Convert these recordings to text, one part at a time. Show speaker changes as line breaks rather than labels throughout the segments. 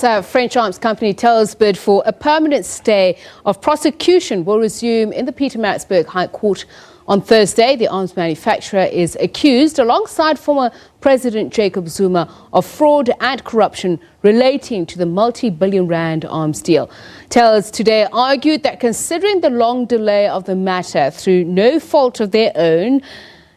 Thales, French arms company Thales bid for a permanent stay of prosecution will resume in the Pietermaritzburg High Court on Thursday. The arms manufacturer is accused, alongside former President Jacob Zuma, of fraud and corruption relating to the multi-billion rand arms deal. Thales today argued that considering the long delay of the matter through no fault of their own,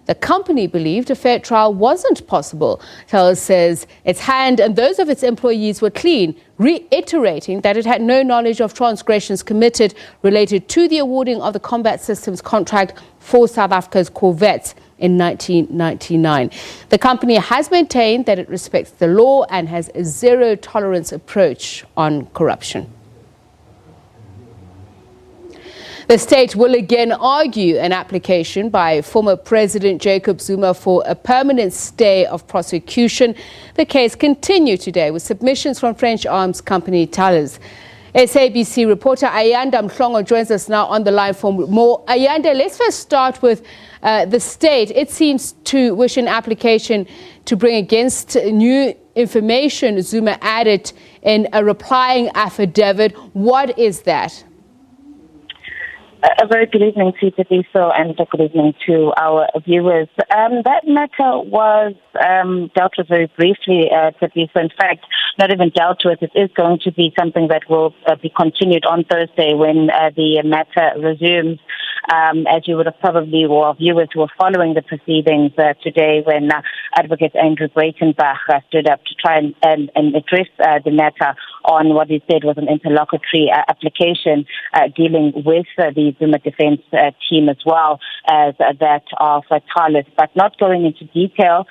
the company believed a fair trial wasn't possible. Thales says its hand and those of its employees were clean, reiterating that it had no knowledge of transgressions committed related to the awarding of the combat systems contract for South Africa's corvettes in 1999. The company has maintained that it respects the law and has a zero-tolerance approach on corruption. The state will again argue an application by former President Jacob Zuma for a permanent stay of prosecution. The case continued today with submissions from French arms company Thales. SABC reporter Ayanda Mhlongo joins us now on the line for more. Ayanda, let's first start with the state. It seems to wish an application to bring against new information Zuma added in a replying affidavit. What is that?
A very good evening to you, and a good evening to our viewers. That matter was dealt with very briefly, in fact, not even dealt with. It is going to be something that will be continued on Thursday when the matter resumes. As you would have probably, or viewers who were following the proceedings today, when Advocate Andrew Breitenbach stood up to try and address the matter on what he said was an interlocutory application dealing with the Zuma defense team as well as that of Thales, but not going into detail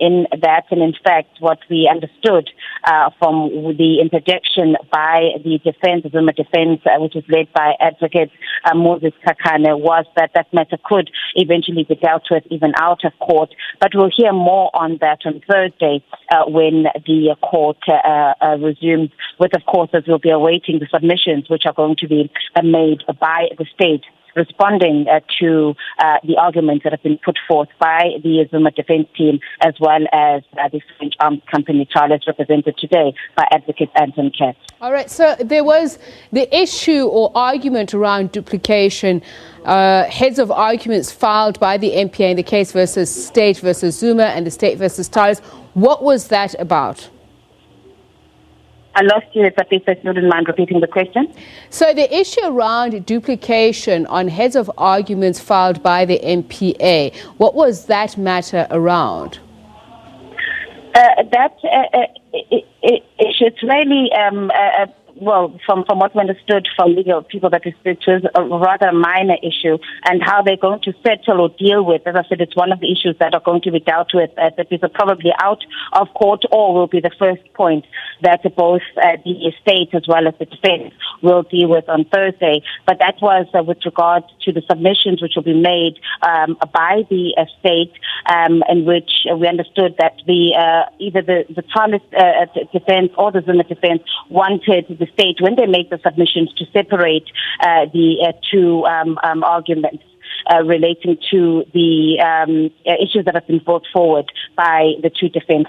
in that. And in fact, what we understood from the interjection by the Zuma defense, which is led by Advocate Moses Kakane, was that that matter could eventually be dealt with even out of court. But we'll hear more on that on Thursday when the court resumes, with, of course, as we'll be awaiting the submissions which are going to be made by the state, responding to the arguments that have been put forth by the Zuma defense team, as well as the French arms company Thales, represented today by Advocate Anton Katz.
All right, so there was the issue or argument around duplication, heads of arguments filed by the MPA in the case versus state versus Zuma and the state versus Thales. What was that about?
I lost you, if you wouldn't mind repeating the question.
So the issue around duplication on heads of arguments filed by the MPA, what was that matter around?
It's really, well, from what we understood from legal people, that it was a rather minor issue, and how they're going to settle or deal with. As I said, it's one of the issues that are going to be dealt with, that is probably out of court, or will be the first point that both the state as well as the defense will deal with on Thursday. But that was with regard to the submissions which will be made by the state, in which we understood that either the Thales defense or the Zuma defense wanted the state, when they make the submissions, to separate the two arguments relating to the issues that have been brought forward by the two defense